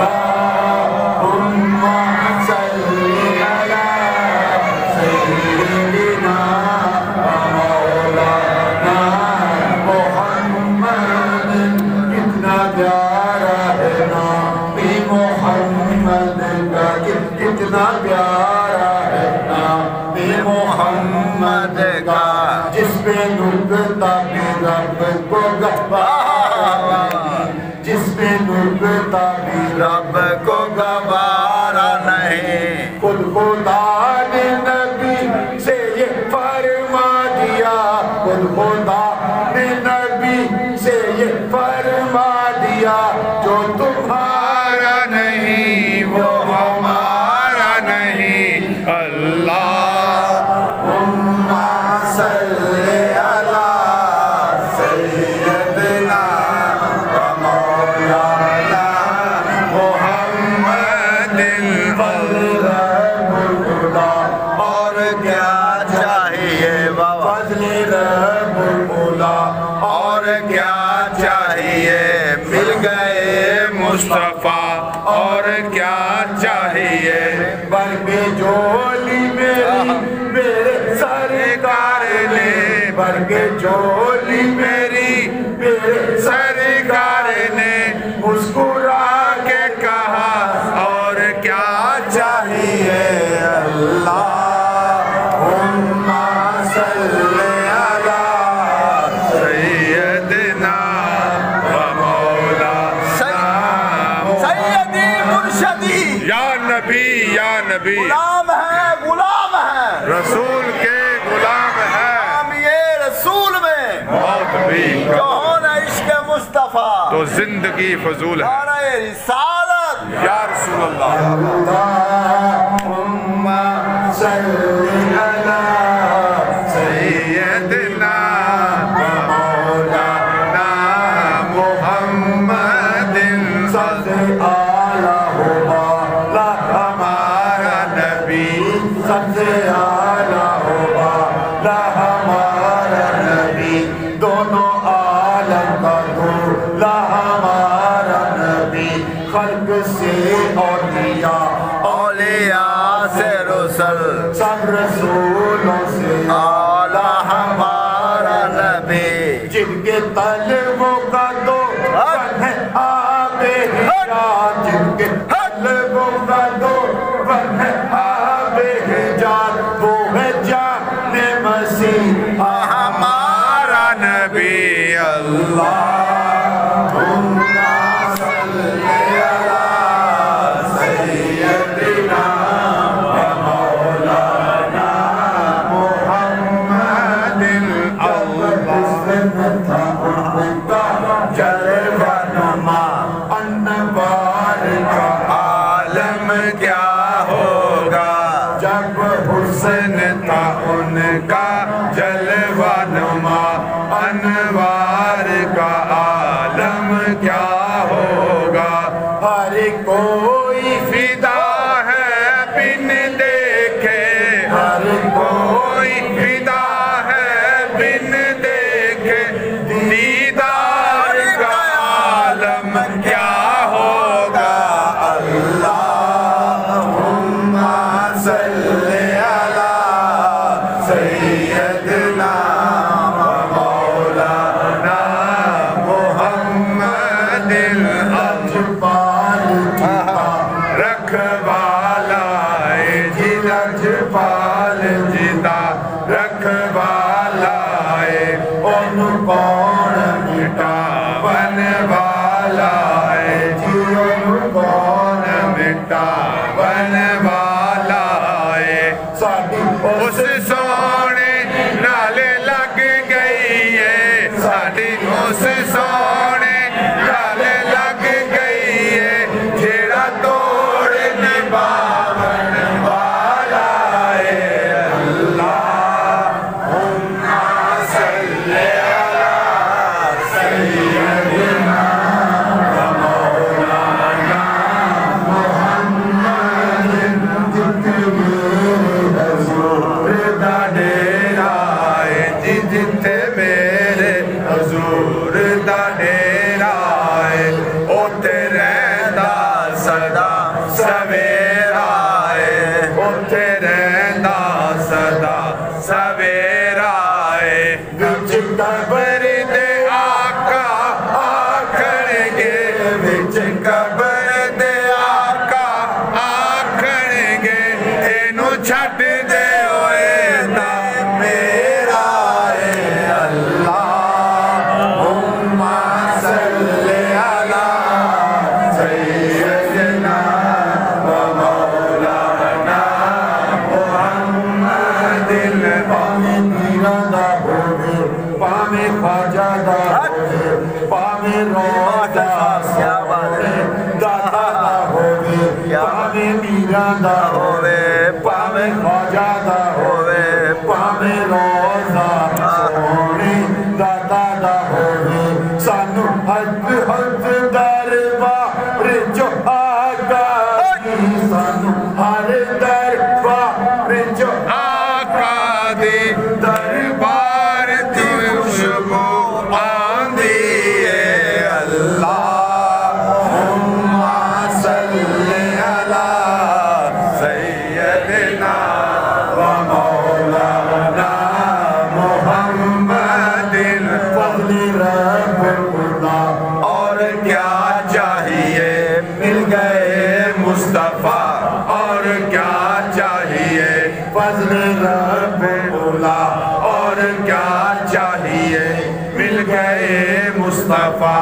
اللهم صل على سيدنا مولانا محمد کتنا پیارا ہے نبی محمد کا کتنا پیارا ہے نبی محمد کا جس پہ نکتا بھی رب کو گوارا جس پہ نکتا بھی رب کو گوارا نہیں خود خدا نے نبی سے یہ فرما دیا خود خدا نے نبی سے یہ فرما دیا جو تمہارا نہیں وہ ہمارا نہیں اللہم صلی علی سیدنا و مولانا محمد اور کیا چاہیے فضل رب المولا اور کیا چاہیے مل گئے مصطفیٰ اور کیا چاہیے بھر کے جھولی میرے سرکار نے بھر کے جھولی میری میرے سرکار نے مسکرا کے کہا اور کیا چاہیے اللہم صلی علی سیدنا و مولانا سیدی مرشدی یا نبی غلام ہے رسول کے غلام ہے ہم یہ رسول میں موت بھی جو ہونا عشق مصطفیٰ تو زندگی فضول ہے نعرہ رسالت یا رسول اللہ اللہم صلی علی سیدنا و مولانا محمد صلی علیہ ہمارا نبی صلی علیہ ہمارا نبی دونوں عالم کا دولہ ہمارا نبی خلق سے اولیاء سے رسل سب رسولوں سے اعلیٰ ہمارا نبی جن کے طلبوں کا دو بن ہے آب حیات جن کے طلبوں کا دو بن ہے آب حیات وہ ہے جان مسیح ہمارا نبی اللہم صلی علی سیدنا و مولانا محمد جلوہ نما انوار کا عالم کیا ہوگا جب حسن تھا ان کا جلوہ نما انوار کا عالم کیا ہوگا ہر کوئی فدا ہے بن دیکھے ہر کوئی فدا ہے بن دیکھے دیدار کا عالم کیا ہوگا اللہم صلی علی سیدنا و مولانا محمد رکھوالا لجپال جدا رکھوالا ان کون مٹاون والا جی ان کون مٹاون والا اس سونے نال لگ گئی ہے ساڑی اس سونے نال لگ گئی ہے پیرا دا ہوے پاوے خواجہ دا ہوے پاوے روزہ سونے دادا دا ہوے سانو حج حج دربار جو آقا دی سانو ہر دربار جو آقا دی دربار دی خوشبو آندی ہے اللہ سیدنا و مولانا محمد فضل رب خدا اور کیا چاہیے مل گئے مصطفیٰ اور کیا چاہیے فضل رب خدا اور کیا چاہیے مل گئے مصطفیٰ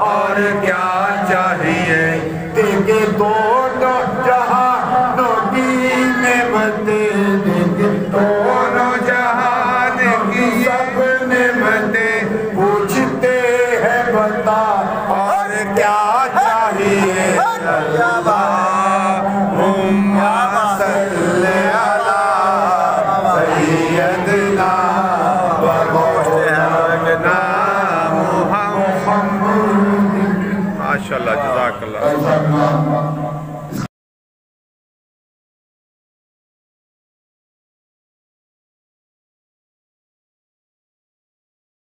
اور کیا چاہیے دیکھے دونوں جہانوں کی نعمتیں دیکھے دونوں جہان کی سب نعمتیں پوچھتے ہیں بتا اور کیا چاہیے اللہم صلی علی سیدنا و مولانا محمد ماشاءاللہ جزاک اللہ